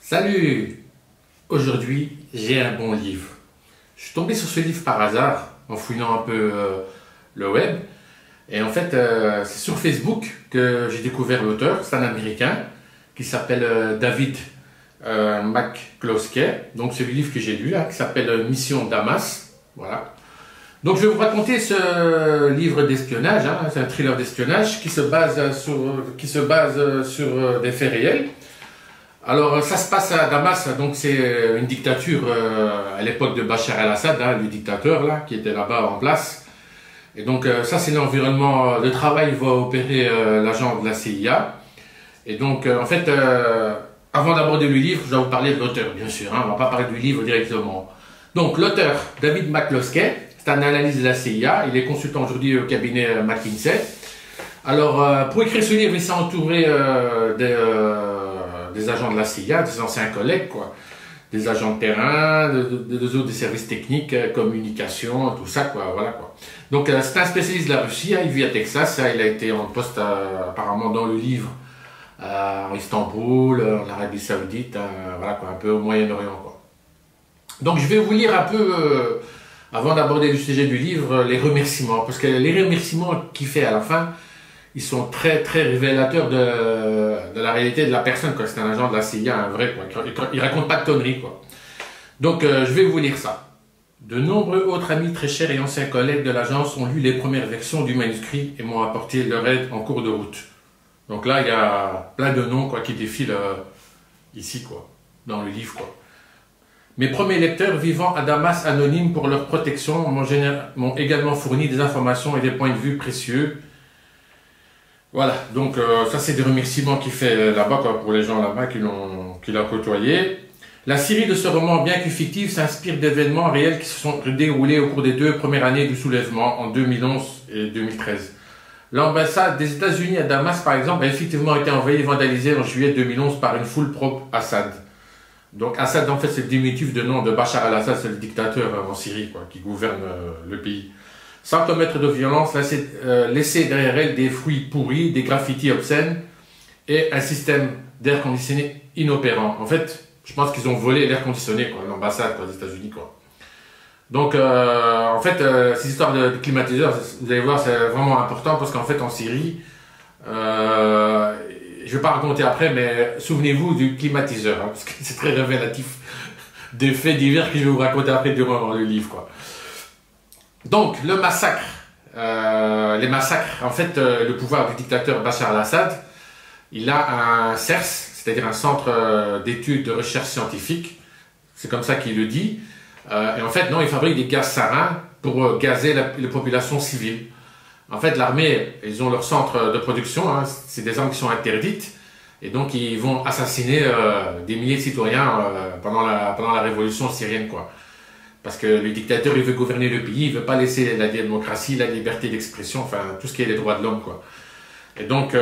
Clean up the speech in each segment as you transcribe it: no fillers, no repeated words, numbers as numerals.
Salut! Aujourd'hui, j'ai un bon livre. Je suis tombé sur ce livre par hasard, en fouillant un peu le web. Et en fait, c'est sur Facebook que j'ai découvert l'auteur. C'est un Américain qui s'appelle David McCloskey. Donc c'est le livre que j'ai lu là, qui s'appelle Mission Damas. Voilà. Donc je vais vous raconter ce livre d'espionnage. Hein. C'est un thriller d'espionnage qui se base sur des faits réels. Alors ça se passe à Damas, donc c'est une dictature à l'époque de Bachar el-Assad, hein, le dictateur là, qui était là-bas en place. Et donc ça c'est l'environnement de travail va opérer l'agent de la CIA. Et donc en fait, avant d'aborder le livre, je dois vous parler de l'auteur bien sûr, hein, on ne va pas parler du livre directement. Donc l'auteur, David McCloskey, c'est un analyste de la CIA, il est consultant aujourd'hui au cabinet McKinsey. Alors pour écrire ce livre, il s'est entouré des agents de la CIA, des anciens collègues, quoi. Des agents de terrain, des services techniques, communication, tout ça, quoi, voilà, quoi. Donc, c'est un spécialiste de la Russie, hein, il vit à Texas, hein, il a été en poste, apparemment, dans le livre, en Istanbul, en Arabie Saoudite, voilà, quoi, un peu au Moyen-Orient, quoi. Donc, je vais vous lire un peu, avant d'aborder le sujet du livre, les remerciements, parce que les remerciements qu'il fait à la fin, ils sont très très révélateurs de la réalité de la personne, quoi. C'est un agent de la CIA, un vrai, quoi. Il raconte pas de conneries, quoi. Donc je vais vous lire ça. De nombreux autres amis très chers et anciens collègues de l'agence ont lu les premières versions du manuscrit et m'ont apporté leur aide en cours de route. Donc là, il y a plein de noms, quoi, qui défilent ici, quoi, dans le livre, quoi. Mes premiers lecteurs vivant à Damas anonymes pour leur protection m'ont également fourni des informations et des points de vue précieux. Voilà, donc ça c'est des remerciements qu'il fait là-bas, pour les gens là-bas qui l'ont côtoyé. La série de ce roman, bien que fictif, s'inspire d'événements réels qui se sont déroulés au cours des 2 premières années du soulèvement, en 2011 et 2013. L'ambassade des États-Unis à Damas, par exemple, a effectivement été envahie et vandalisée en juillet 2011 par une foule pro-Assad. Donc Assad, en fait, c'est le diminutif de nom de Bachar el-Assad, c'est le dictateur en Syrie, quoi, qui gouverne le pays. Sans commettre de violence, laisser derrière elle des fruits pourris, des graffitis obscènes et un système d'air conditionné inopérant. En fait, je pense qu'ils ont volé l'air conditionné, l'ambassade des États-Unis, quoi. Donc, en fait, ces histoires de climatiseurs, vous allez voir, c'est vraiment important parce qu'en fait, en Syrie, je ne vais pas raconter après, mais souvenez-vous du climatiseur, hein, parce que c'est très révélatif des faits divers que je vais vous raconter après durant le livre, quoi. Donc, le massacre, les massacres, en fait, le pouvoir du dictateur Bachar el-Assad, il a un CERS, c'est-à-dire un centre d'études de recherche scientifique, c'est comme ça qu'il le dit, et en fait, non, il fabrique des gaz sarins pour gazer les populations civiles. En fait, l'armée, ils ont leur centre de production, hein, c'est des armes qui sont interdites, et donc ils vont assassiner des milliers de citoyens pendant la révolution syrienne, quoi. Parce que le dictateur, il veut gouverner le pays, il ne veut pas laisser la démocratie, la liberté d'expression, enfin, tout ce qui est les droits de l'homme, quoi. Et donc,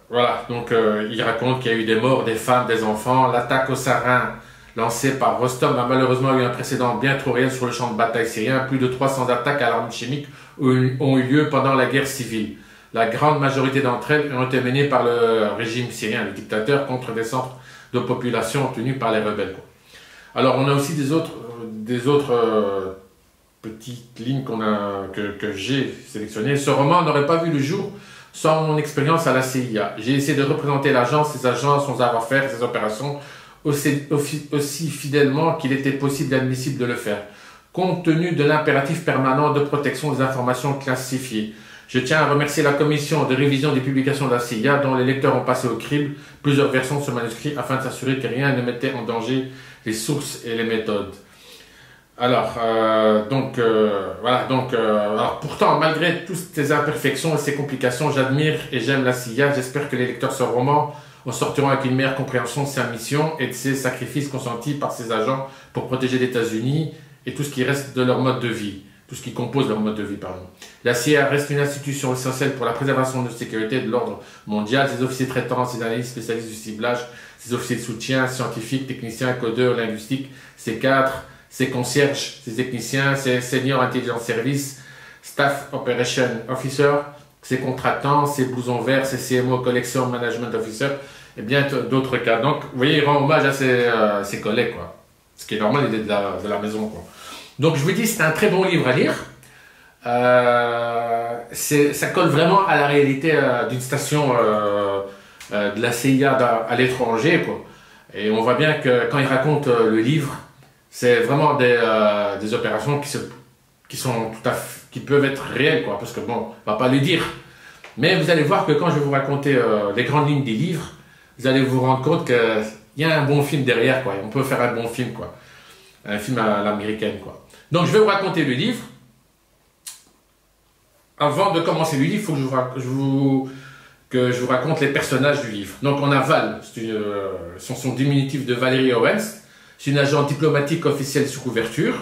voilà, donc il raconte qu'il y a eu des morts, des femmes, des enfants. L'attaque au sarin lancée par Rostom a malheureusement eu un précédent bien trop réel sur le champ de bataille syrien. Plus de 300 attaques à l'arme chimique ont eu lieu pendant la guerre civile. La grande majorité d'entre elles ont été menées par le régime syrien, le dictateur, contre des centres de population tenus par les rebelles, quoi. Alors, on a aussi des autres petites lignes que j'ai sélectionnées. Ce roman n'aurait pas vu le jour sans mon expérience à la CIA. J'ai essayé de représenter l'agence, ses agents, son savoir-faire, ses opérations aussi fidèlement qu'il était possible et admissible de le faire, compte tenu de l'impératif permanent de protection des informations classifiées. Je tiens à remercier la commission de révision des publications de la CIA dont les lecteurs ont passé au crible plusieurs versions de ce manuscrit afin de s'assurer que rien ne mettait en danger les sources et les méthodes. Alors, voilà, alors pourtant, malgré toutes ces imperfections et ces complications, j'admire et j'aime la CIA. J'espère que les lecteurs de ce roman en sortiront avec une meilleure compréhension de sa mission et de ses sacrifices consentis par ses agents pour protéger les États-Unis et tout ce qui reste de leur mode de vie, tout ce qui compose leur mode de vie, pardon. La CIA reste une institution essentielle pour la préservation de la sécurité de l'ordre mondial. Ses officiers traitants, ses analystes spécialistes du ciblage, ses officiers de soutien, scientifiques, techniciens, codeurs, linguistiques, ses cadres, ses concierges, ses techniciens, ses seniors intelligence service, staff operation officer, ses contractants, ses blousons verts, ses CMO collection management officer et bien d'autres cas. Donc, vous voyez, il rend hommage à ses collègues, quoi. Ce qui est normal, il est de la maison, quoi. Donc, je vous dis, c'est un très bon livre à lire. Ça colle vraiment à la réalité d'une station de la CIA à l'étranger, quoi. Et on voit bien que quand il raconte le livre, c'est vraiment des opérations qui peuvent être réelles, quoi. Parce que bon, on va pas le dire. Mais vous allez voir que quand je vais vous raconter les grandes lignes des livres, vous allez vous rendre compte qu'il y a un bon film derrière, quoi. On peut faire un bon film, quoi. Un film à l'américaine, quoi. Donc je vais vous raconter le livre. Avant de commencer le livre, il faut que je vous raconte les personnages du livre. Donc on a Val, son diminutif de Valerie Owens. C'est une agente diplomatique officielle sous couverture.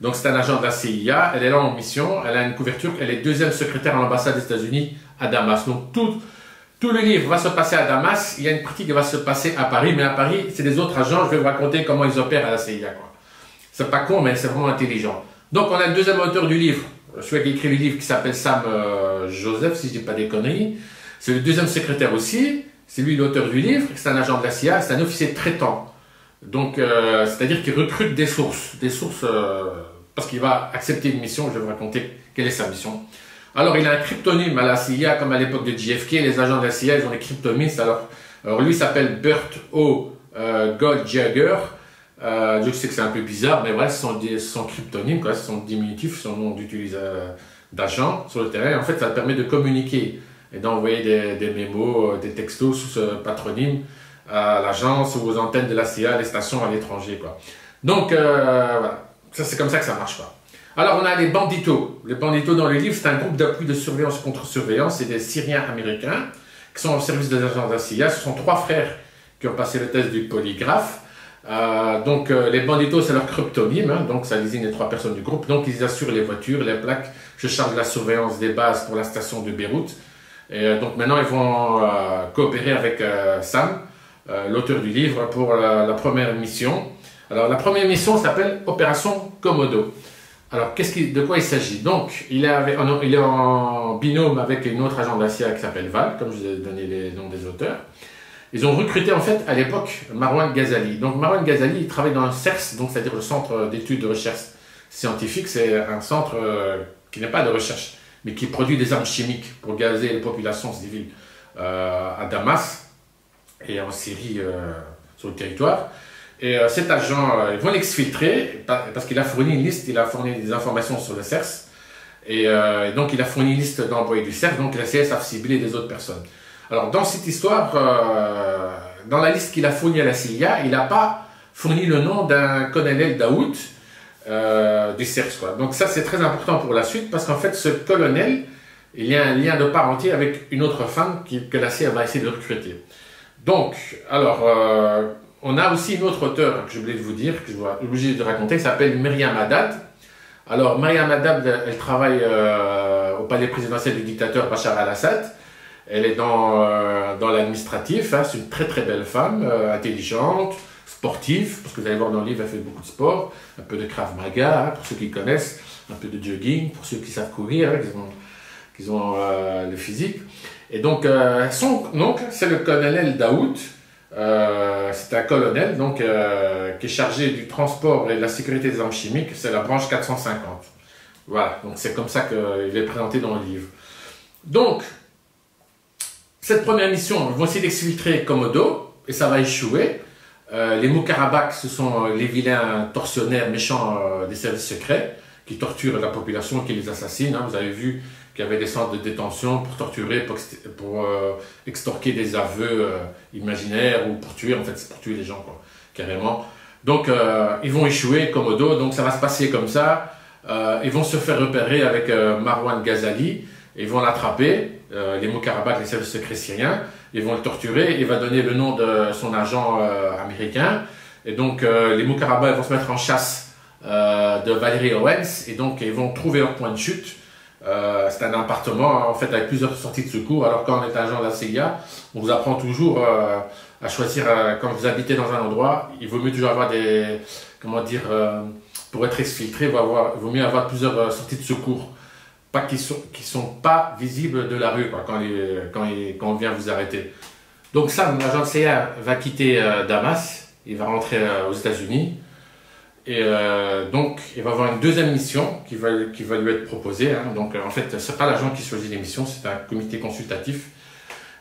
Donc c'est un agent de la CIA, elle est là en mission, elle a une couverture, elle est deuxième secrétaire à l'ambassade des États-Unis à Damas. Donc tout le livre va se passer à Damas, il y a une partie qui va se passer à Paris, mais à Paris, c'est des autres agents, je vais vous raconter comment ils opèrent à la CIA, quoi. C'est pas con, mais c'est vraiment intelligent. Donc on a le deuxième auteur du livre, celui qui a écrit le livre qui s'appelle Sam Joseph, si je dis pas des conneries. C'est le deuxième secrétaire aussi, c'est lui l'auteur du livre, c'est un agent de la CIA, c'est un officier traitant. Donc, c'est-à-dire qu'il recrute des sources parce qu'il va accepter une mission, je vais vous raconter quelle est sa mission. Alors, il a un cryptonyme à la CIA, comme à l'époque de JFK, les agents de la CIA, ils ont des cryptonymes. Alors lui, il s'appelle Burt O. Goldjagger. Je sais que c'est un peu bizarre, mais voilà, c'est son cryptonyme, c'est son diminutif, son nom d'agent sur le terrain. En fait, ça permet de communiquer et d'envoyer des mémos, des textos sous ce patronyme à l'agence ou aux antennes de la CIA, les stations à l'étranger, quoi. Donc, voilà, c'est comme ça que ça marche, quoi. Alors, on a les banditos. Les banditos dans le livre, c'est un groupe d'appui de surveillance et contre-surveillance. C'est des Syriens américains qui sont au service des agents de la CIA. Ce sont 3 frères qui ont passé le test du polygraphe. Les banditos, c'est leur cryptonyme, hein, donc ça désigne les 3 personnes du groupe. Donc, ils assurent les voitures, les plaques. Je charge la surveillance des bases pour la station de Beyrouth. Et donc, maintenant, ils vont coopérer avec Sam, l'auteur du livre, pour la première mission. Alors, la première mission s'appelle Opération Komodo. Alors, de quoi il s'agit? Donc, il est en binôme avec une autre agent de la CIA qui s'appelle Val, comme je vous ai donné les noms des auteurs. Ils ont recruté, en fait, à l'époque, Marwan Ghazali. Donc, Marwan Ghazali, il travaille dans le CERS, donc c'est-à-dire le Centre d'études de recherche scientifique. C'est un centre qui n'est pas de recherche, mais qui produit des armes chimiques pour gazer les populations civiles à Damas et en Syrie sur le territoire. Et cet agent, ils vont l'exfiltrer parce qu'il a fourni une liste, il a fourni des informations sur le CERS. Et donc, il a fourni une liste d'employés du CERS, donc la CIA savent cibler des autres personnes. Alors, dans cette histoire, dans la liste qu'il a fournie à la CIA, il n'a pas fourni le nom d'un colonel Daoud du CERS, quoi. Donc, ça, c'est très important pour la suite parce qu'en fait, ce colonel, il y a un lien de parenté avec une autre femme que la CIA va essayer de recruter. Donc, alors, on a aussi une autre auteure que j'ai oublié de vous dire, que je suis obligé de raconter, qui s'appelle Myriam Haddad. Alors, Myriam Haddad, elle travaille au palais présidentiel du dictateur Bachar al-Assad. Elle est dans l'administratif, hein, c'est une très très belle femme, intelligente, sportive, parce que vous allez voir dans le livre, elle fait beaucoup de sport, un peu de Krav Maga, hein, pour ceux qui connaissent, un peu de jogging, pour ceux qui savent courir, hein, qui ont le physique. Et donc, son oncle, c'est le colonel Daoud. C'est un colonel donc, qui est chargé du transport et de la sécurité des armes chimiques, c'est la branche 450. Voilà, donc c'est comme ça qu'il est présenté dans le livre. Donc, cette première mission, ils vont essayer d'exfiltrer Komodo, et ça va échouer. Les Moukarabaks, ce sont les vilains tortionnaires méchants des services secrets, qui torturent la population, qui les assassinent, hein. Vous avez vu qu'il y avait des centres de détention pour torturer, pour extorquer des aveux imaginaires, ou pour tuer, en fait, c'est pour tuer les gens, quoi, carrément. Donc, ils vont échouer, Komodo, donc ça va se passer comme ça. Ils vont se faire repérer avec Marwan Ghazali, ils vont l'attraper, les Moukarabaks, les services secrets syriens, ils vont le torturer, il va donner le nom de son agent américain, et donc les Moukarabaks vont se mettre en chasse de Valerie Owens, et donc ils vont trouver leur point de chute. C'est un appartement en fait avec plusieurs sorties de secours. Alors quand on est agent de la CIA, on vous apprend toujours à choisir, quand vous habitez dans un endroit, il vaut mieux toujours avoir des, comment dire, pour être exfiltré, il vaut mieux avoir plusieurs sorties de secours, pas qui sont pas visibles de la rue, quoi, quand on vient vous arrêter. Donc Sam, l'agent de CIA, va quitter Damas, il va rentrer aux États-Unis. Et donc, il va avoir une deuxième mission qui va lui être proposée. Hein. Donc, en fait, ce n'est pas l'agent qui choisit les missions, c'est un comité consultatif.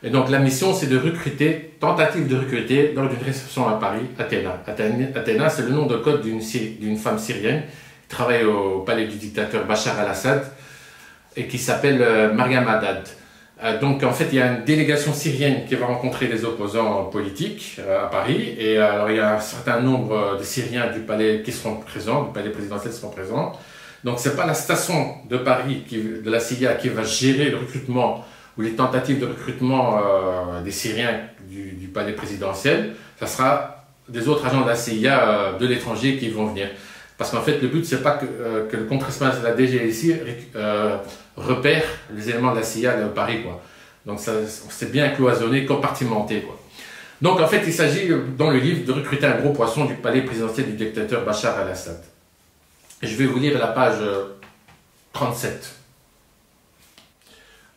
Et donc, la mission, c'est de recruter, tentative de recruter, lors d'une réception à Paris, Athéna. Athéna, c'est le nom de code d'une femme syrienne qui travaille au palais du dictateur Bachar al-Assad et qui s'appelle Mariam Haddad. Donc, en fait, il y a une délégation syrienne qui va rencontrer les opposants politiques à Paris. Et alors, il y a un certain nombre de Syriens du palais qui seront présents, du palais présidentiel seront présents. Donc, ce n'est pas la station de Paris, de la CIA, qui va gérer le recrutement ou les tentatives de recrutement des Syriens du palais présidentiel. Ça sera des autres agents de la CIA de l'étranger qui vont venir. Parce qu'en fait, le but, c'est pas que le contre-espionnage de la DGSI repère les éléments de la CIA de Paris, quoi. Donc, c'est bien cloisonné, compartimenté, quoi. Donc, en fait, il s'agit, dans le livre, de recruter un gros poisson du palais présidentiel du dictateur Bachar al-Assad. Je vais vous lire la page 37.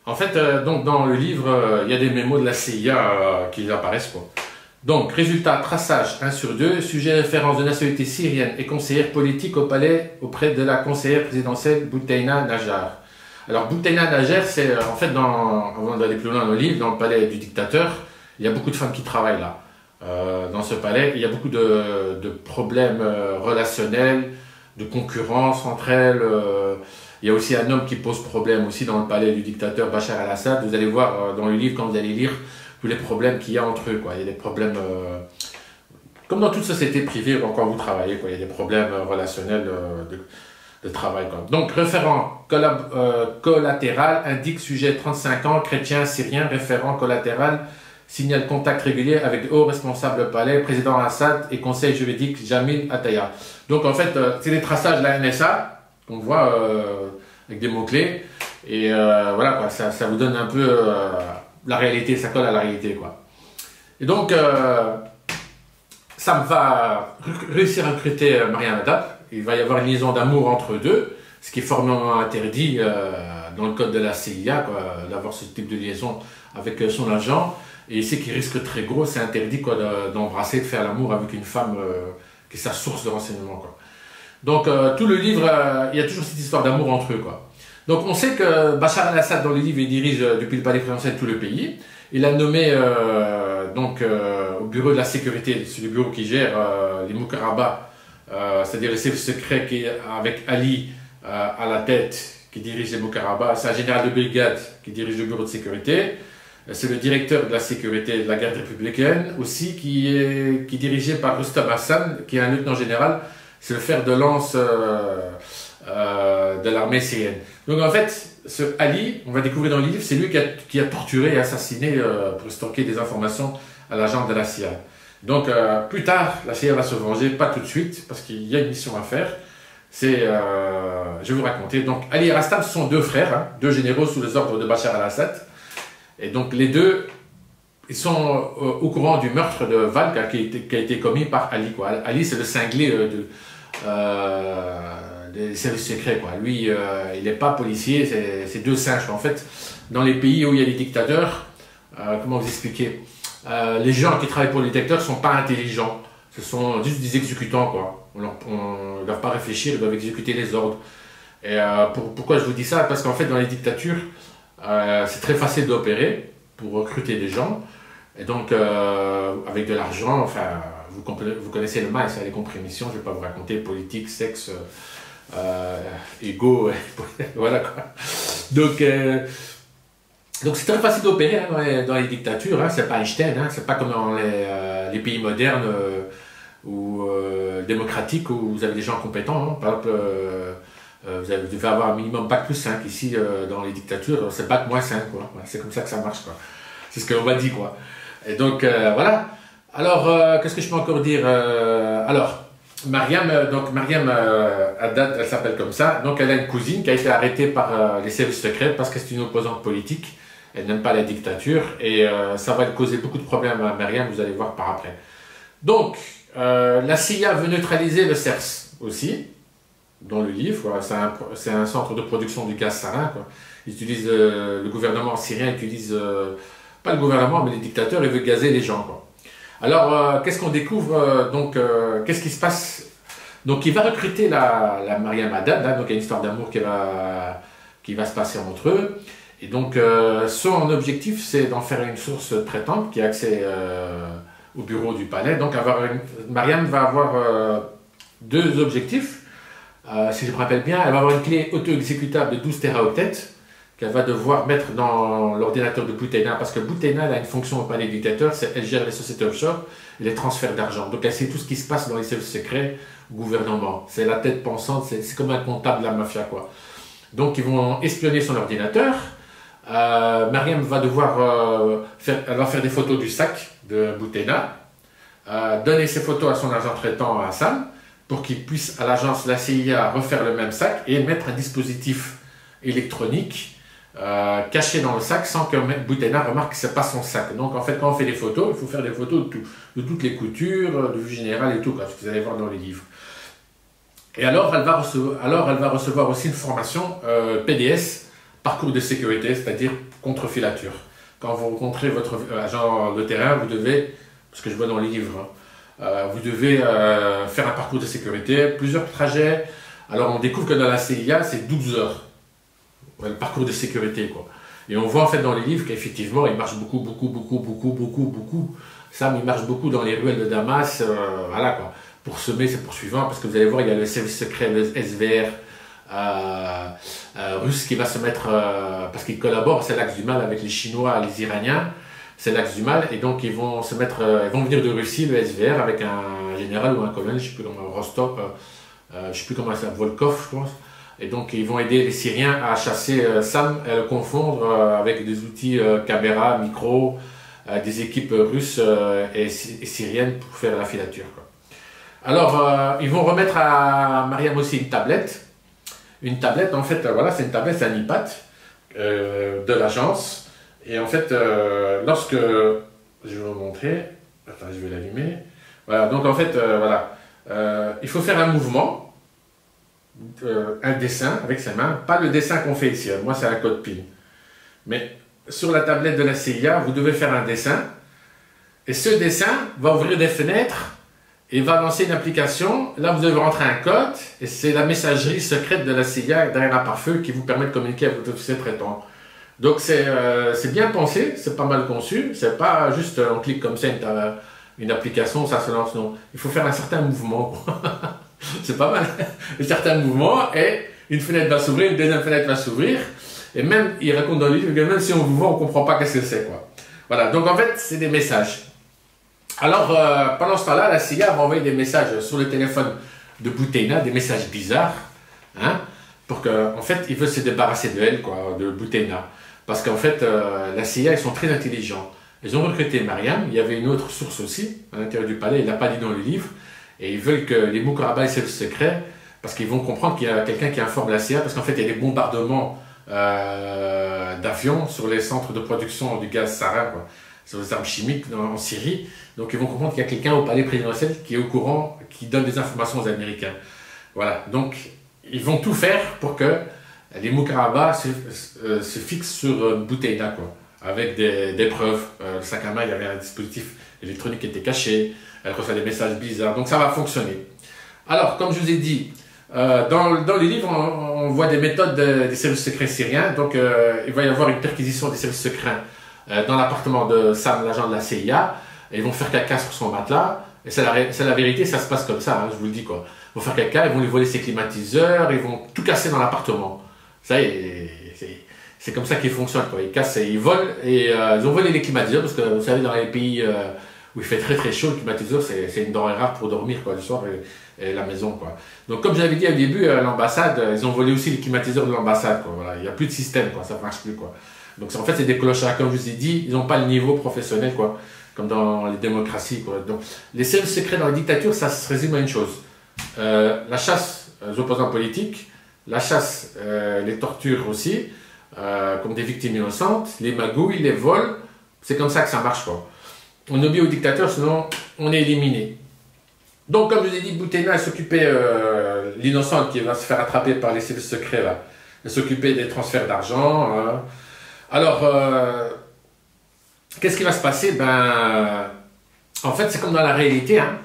En fait, donc, dans le livre, il y a des mémos de la CIA qui apparaissent, quoi. Donc, résultat, traçage 1 sur 2, sujet référence de nationalité syrienne et conseillère politique au palais auprès de la conseillère présidentielle Bouthaina Najjar. Alors, Bouthaina Najjar, c'est en fait, avant d'aller plus loin dans le livre, dans le palais du dictateur, il y a beaucoup de femmes qui travaillent là, dans ce palais. Il y a beaucoup de problèmes relationnels, de concurrence entre elles. Il y a aussi un homme qui pose problème aussi dans le palais du dictateur Bachar al-Assad. Vous allez voir dans le livre, quand vous allez lire, tous les problèmes qu'il y a entre eux, quoi. Il y a des problèmes, comme dans toute société privée, quand vous travaillez, quoi. Il y a des problèmes relationnels de travail, quoi. Donc, référent collatéral indique sujet 35 ans, chrétien, syrien, référent collatéral, signale contact régulier avec de hauts responsables palais, président Assad et conseil juridique Jamil Attaya. Donc, en fait, c'est des traçages de la NSA, qu'on voit avec des mots-clés, et voilà, quoi, ça vous donne un peu la réalité, ça colle à la réalité, quoi. Et donc, Sam va réussir à recruter Mariam Haddad. Il va y avoir une liaison d'amour entre eux deux, ce qui est formellement interdit dans le code de la CIA, d'avoir ce type de liaison avec son agent. Et il sait qu'il risque très gros, c'est interdit d'embrasser, de faire l'amour avec une femme qui est sa source de renseignement, quoi. Donc, tout le livre, il y a toujours cette histoire d'amour entre eux, quoi. Donc, on sait que Bachar al-Assad, dans le livre, il dirige depuis le palais présidentiel tout le pays. Il a nommé au bureau de la sécurité, c'est le bureau qui gère les Moukaraba, c'est-à-dire les services secrets avec Ali à la tête, qui dirige les Moukaraba. C'est un général de brigade qui dirige le bureau de sécurité. C'est le directeur de la sécurité de la garde républicaine aussi, qui est dirigé par Rustam Hassan, qui est un lieutenant général. C'est le fer de lance de l'armée syrienne. Donc en fait, ce Ali, on va découvrir dans le livre, c'est lui qui a torturé et assassiné pour stocker des informations à l'agent de la CIA. Donc plus tard, la CIA va se venger, pas tout de suite, parce qu'il y a une mission à faire. Je vais vous raconter. Donc Ali et Rustam, ce sont deux frères, hein, deux généraux sous les ordres de Bachar al-Assad. Et donc les deux, ils sont au courant du meurtre de Val qui a été commis par Ali, quoi. Ali, c'est le cinglé des services secrets, quoi. Lui, il n'est pas policier, c'est deux singes. En fait, dans les pays où il y a des dictateurs, comment vous expliquer, les gens qui travaillent pour les dictateurs ne sont pas intelligents. Ce sont juste des exécutants, quoi. Ils ne doivent pas réfléchir, ils doivent exécuter les ordres. Et pourquoi je vous dis ça? Parce qu'en fait, dans les dictatures, c'est très facile d'opérer pour recruter des gens. Et donc, avec de l'argent, enfin, vous connaissez le mal, c'est les compromissions, je ne vais pas vous raconter, politique, sexe, ego, voilà, quoi. Donc c'est très facile d'opérer, hein, dans les dictatures, hein, c'est pas Einstein, hein, c'est pas comme dans les pays modernes ou démocratiques où vous avez des gens compétents, hein. Par exemple, vous devez avoir un minimum bac plus 5 ici dans les dictatures, c'est bac moins 5, quoi. Ouais, c'est comme ça que ça marche, quoi. C'est ce qu'on m'a dit, quoi. Et donc voilà. Alors qu'est-ce que je peux encore dire? Alors Mariam Haddad, elle s'appelle comme ça. Donc elle a une cousine qui a été arrêtée par les services secrets parce que c'est une opposante politique. Elle n'aime pas la dictature et ça va lui causer beaucoup de problèmes à Mariam, vous allez voir par après. Donc la CIA veut neutraliser le CERS aussi, dans le livre. C'est un centre de production du gaz sarin, quoi. Le gouvernement syrien utilise pas le gouvernement, mais les dictateurs, ils veulent gazer les gens, quoi. Alors, qu'est-ce qu'on découvre qu'est-ce qui se passe? Donc, il va recruter la Mariam Haddad, hein, donc il y a une histoire d'amour qui va se passer entre eux. Et donc, son objectif, c'est d'en faire une source traitante qui a accès au bureau du palais. Donc, Mariam va avoir deux objectifs. Si je me rappelle bien, elle va avoir une clé auto-exécutable de 12 Teraoctets qu'elle va devoir mettre dans l'ordinateur de Boutena, parce que Boutena a une fonction au palais dictateur, c'est elle gère les sociétés offshore et les transferts d'argent. Donc elle sait tout ce qui se passe dans les services secrets au gouvernement. C'est la tête pensante, c'est comme un comptable de la mafia, quoi. Donc ils vont espionner son ordinateur. Mariam va devoir elle va faire des photos du sac de Boutena, donner ces photos à son agent traitant Hassan, pour qu'il puisse à l'agence, la CIA, refaire le même sac et mettre un dispositif électronique caché dans le sac sans que Boutena remarque que ce n'est pas son sac. Donc en fait, quand on fait des photos, il faut faire des photos de toutes les coutures, de vue générale et tout, quoi, ce que vous allez voir dans les livres. Et alors, elle va recevoir aussi une formation PDS, parcours de sécurité, c'est-à-dire contre-filature. Quand vous rencontrez votre agent de terrain, vous devez, parce que je vois dans les livres, vous devez faire un parcours de sécurité, plusieurs trajets. Alors on découvre que dans la CIA, c'est 12 heures. Ouais, le parcours de sécurité, quoi. Et on voit en fait dans les livres qu'effectivement, il marche beaucoup. Sam, il marche beaucoup dans les ruelles de Damas, voilà, quoi, pour semer ses poursuivants, parce que vous allez voir, il y a le service secret, le SVR russe qui va se mettre, parce qu'il collabore, c'est l'axe du mal avec les Chinois et les Iraniens, c'est l'axe du mal, et donc ils vont se mettre, ils vont venir de Russie, le SVR, avec un général ou un colonel, je ne sais plus comment, Rostov, je ne sais plus comment ça s'appelle, Volkov, je pense. Et donc ils vont aider les Syriens à chasser Sam et le confondre avec des outils caméra, micro, des équipes russes et syriennes pour faire la filature, quoi. Alors ils vont remettre à Mariam aussi une tablette. Une tablette, en fait, voilà, c'est une tablette, c'est un iPad de l'agence. Et en fait, lorsque... Je vais vous montrer. Attends, je vais l'allumer. Voilà, donc en fait, voilà. Il faut faire un mouvement. Un dessin avec ses mains, pas le dessin qu'on fait ici, moi c'est un code PIN, mais sur la tablette de la CIA, vous devez faire un dessin, et ce dessin va ouvrir des fenêtres, et va lancer une application, là vous devez rentrer un code, et c'est la messagerie secrète de la CIA derrière un pare-feu qui vous permet de communiquer avec votre officier traitant. Donc c'est bien pensé, c'est pas mal conçu, c'est pas juste on clique comme ça, une application, ça se lance, non. Il faut faire un certain mouvement, quoi. C'est pas mal. Un certain mouvement et une fenêtre va s'ouvrir, une deuxième fenêtre va s'ouvrir. Et même, il raconte dans le livre que même si on vous voit, on ne comprend pas qu'est-ce que c'est, quoi. Voilà, donc en fait, c'est des messages. Alors, pendant ce temps-là, la CIA va envoyer des messages sur le téléphone de Boutena, des messages bizarres, hein, pour qu'en fait, il veut se débarrasser de elle, quoi, de Boutena. Parce qu'en fait, la CIA, ils sont très intelligents. Ils ont recruté Mariam, il y avait une autre source aussi, à l'intérieur du palais, il n'a pas dit dans le livre. Et ils veulent que les Moukarabas aient le secret, parce qu'ils vont comprendre qu'il y a quelqu'un qui informe la CIA, parce qu'en fait, il y a des bombardements d'avions sur les centres de production du gaz sarin, quoi, sur les armes chimiques en Syrie. Donc, ils vont comprendre qu'il y a quelqu'un au palais présidentiel qui est au courant, qui donne des informations aux Américains. Voilà. Donc, ils vont tout faire pour que les Moukarabas se fixent sur Boutena, quoi, avec des preuves. Le sac à main, il y avait un dispositif électronique qui était caché. Elle reçoit des messages bizarres, donc ça va fonctionner. Alors, comme je vous ai dit, dans les livres, on voit des méthodes des services secrets syriens, donc il va y avoir une perquisition des services secrets dans l'appartement de Sam, l'agent de la CIA, et ils vont faire caca sur son matelas, et c'est la vérité, ça se passe comme ça, hein, je vous le dis, quoi. Ils vont faire caca, ils vont lui voler ses climatiseurs, ils vont tout casser dans l'appartement. Ça y est, c'est comme ça qu'ils fonctionnent, quoi. Ils cassent et ils volent, et ils ont volé les climatiseurs, parce que vous savez, dans les pays... où il fait très chaud, le climatiseur, c'est une denrée rare pour dormir, quoi, le soir, et la maison, quoi. Donc, comme j'avais dit au début, l'ambassade, ils ont volé aussi les climatiseurs de l'ambassade, quoi, voilà. Il n'y a plus de système, quoi, ça ne marche plus, quoi. Donc, en fait, c'est des clochards, comme je vous ai dit, ils n'ont pas le niveau professionnel, quoi, comme dans les démocraties, quoi. Donc, les services secrets dans les dictatures, ça se résume à une chose. La chasse aux opposants politiques, la chasse, les tortures aussi, comme des victimes innocentes, les magouilles, les vols, c'est comme ça que ça marche, quoi. On obéit au dictateur, sinon on est éliminé. Donc, comme je vous ai dit, Boutena s'occupait, l'innocente qui va se faire attraper par les services secrets, là, elle s'occupait des transferts d'argent. Alors, qu'est-ce qui va se passer? Ben, en fait, c'est comme dans la réalité, hein.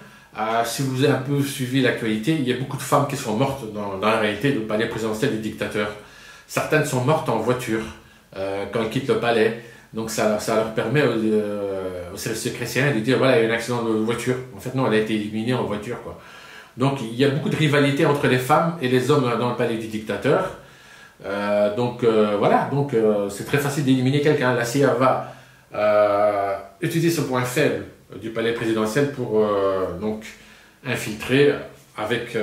Si vous avez un peu suivi l'actualité, il y a beaucoup de femmes qui sont mortes dans la réalité du palais présidentiel du dictateur. Certaines sont mortes en voiture quand elles quittent le palais. Donc ça leur permet au service secret syrien de dire voilà, il y a eu un accident de voiture. En fait, non, elle a été éliminée en voiture, quoi. Donc il y a beaucoup de rivalité entre les femmes et les hommes dans le palais du dictateur. Voilà, donc c'est très facile d'éliminer quelqu'un. La CIA va utiliser ce point faible du palais présidentiel pour donc infiltrer avec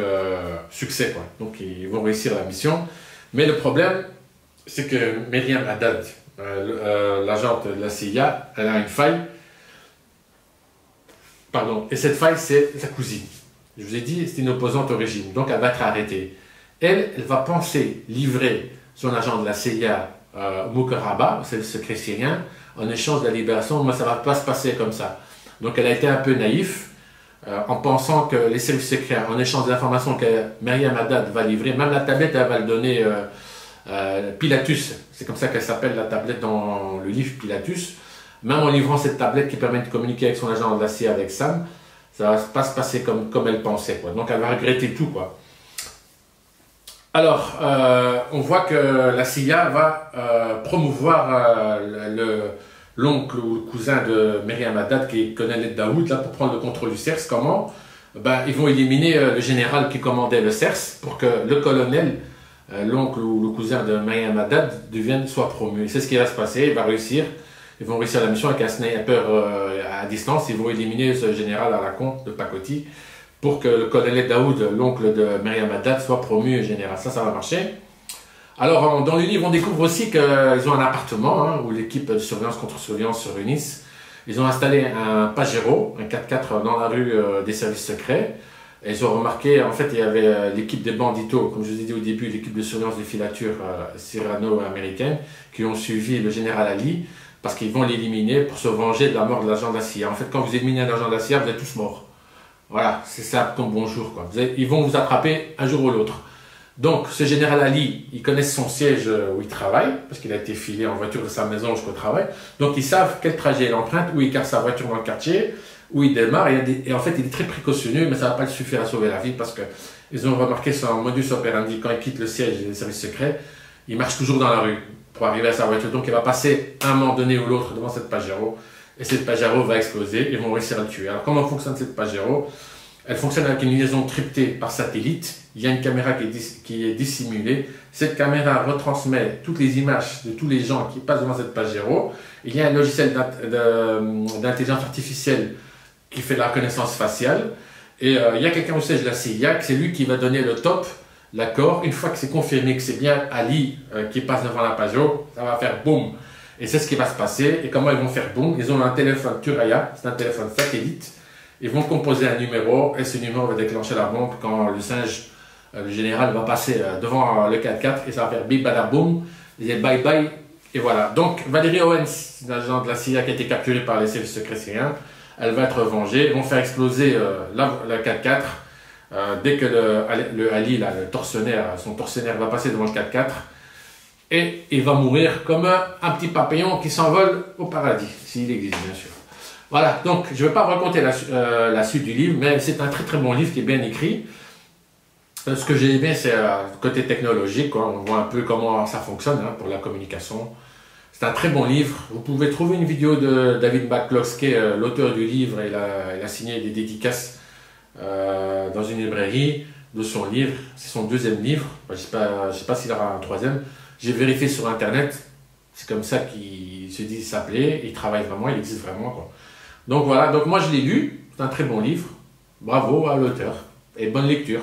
succès, quoi. Donc ils vont réussir la mission. Mais le problème, c'est que Myriam Haddad, l'agente de la CIA, elle a une faille. Pardon. Et cette faille, c'est sa cousine. Je vous ai dit, c'est une opposante au régime. Donc elle va être arrêtée. Elle va penser livrer son agent de la CIA au Moukaraba, c'est le secret syrien, en échange de la libération. Moi, ça ne va pas se passer comme ça. Donc elle a été un peu naïf en pensant que les services secrets, en échange des informations que Myriam Haddad va livrer, même la tablette, elle va le donner Pilatus. C'est comme ça qu'elle s'appelle, la tablette dans le livre Pilatus. Même en livrant cette tablette qui permet de communiquer avec son agent de la CIA, avec Sam, ça ne va pas se passer comme elle pensait, quoi. Donc elle va regretter tout, quoi. Alors, on voit que la CIA va promouvoir l'oncle ou le cousin de Myriam Haddad, qui est colonel Daoud, là, pour prendre le contrôle du CERS. Comment? Ben, ils vont éliminer le général qui commandait le CERS pour que le colonel, l'oncle ou le cousin de Myriam Haddad, soit promu. C'est ce qui va se passer, ils vont réussir la mission avec un sniper à distance. Ils vont éliminer ce général à la con de Pakoti pour que le colonel Daoud, l'oncle de Myriam Haddad, soit promu général. Ça va marcher. Alors, dans le livre, on découvre aussi qu'ils ont un appartement hein, où l'équipe de surveillance contre surveillance se réunissent. Ils ont installé un Pajero, un 4x4 dans la rue des services secrets. Et ils ont remarqué, en fait, il y avait l'équipe des banditos, comme je vous ai dit au début, l'équipe de surveillance des filatures cyrano-américaines, qui ont suivi le général Ali, parce qu'ils vont l'éliminer pour se venger de la mort de l'agent de la CIA. En fait, quand vous éliminez un agent de la CIA, vous êtes tous morts. Voilà, c'est ça comme bonjour, quoi. Ils vont vous attraper un jour ou l'autre. Donc, ce général Ali, ils connaissent son siège où il travaille, parce qu'il a été filé en voiture de sa maison jusqu'au travail. Donc, ils savent quel trajet il emprunte, où il garde sa voiture dans le quartier, où il démarre. Et en fait, il est très précautionneux, mais ça ne va pas le suffire à sauver la vie, parce qu'ils ont remarqué son modus operandi. Quand il quitte le siège des services secrets, il marche toujours dans la rue pour arriver à sa voiture. Donc, il va passer un moment donné ou l'autre devant cette Pajero, et cette Pajero va exploser, ils vont réussir à le tuer. Alors, comment fonctionne cette Pajero? Elle fonctionne avec une liaison cryptée par satellite. Il y a une caméra qui est dissimulée. Cette caméra retransmet toutes les images de tous les gens qui passent devant cette Pajero. Il y a un logiciel d'intelligence artificielle qui fait de la reconnaissance faciale. Et il y a quelqu'un au siège de la CIA, c'est lui qui va donner le top, l'accord. Une fois que c'est confirmé que c'est bien Ali qui passe devant la Pajero, ça va faire boum. Et c'est ce qui va se passer. Et comment ils vont faire boum? Ils ont un téléphone Turaya, c'est un téléphone satellite. Ils vont composer un numéro et ce numéro va déclencher la bombe quand le singe, le général, va passer devant le 4x4 et ça va faire bip badaboum, et bye bye, et voilà. Donc Valérie Owens, l'agent de la CIA qui a été capturée par les services secrets syriens, elle va être vengée. Ils vont faire exploser le 4x4 dès que le Ali, là, son tortionnaire va passer devant le 4x4 et il va mourir comme un petit papillon qui s'envole au paradis, s'il existe bien sûr. Voilà, donc je ne vais pas raconter la suite du livre, mais c'est un très très bon livre qui est bien écrit. Ce que j'ai aimé, c'est le côté technologique, quoi. On voit un peu comment ça fonctionne hein, pour la communication. C'est un très bon livre. Vous pouvez trouver une vidéo de David McCloskey, l'auteur du livre. Il a signé des dédicaces dans une librairie de son livre. C'est son deuxième livre. Je ne sais pas s'il aura un troisième. J'ai vérifié sur Internet. C'est comme ça qu'il se dit s'appeler. Il travaille vraiment, il existe vraiment, quoi. Donc voilà, donc moi je l'ai lu, c'est un très bon livre, bravo à l'auteur et bonne lecture.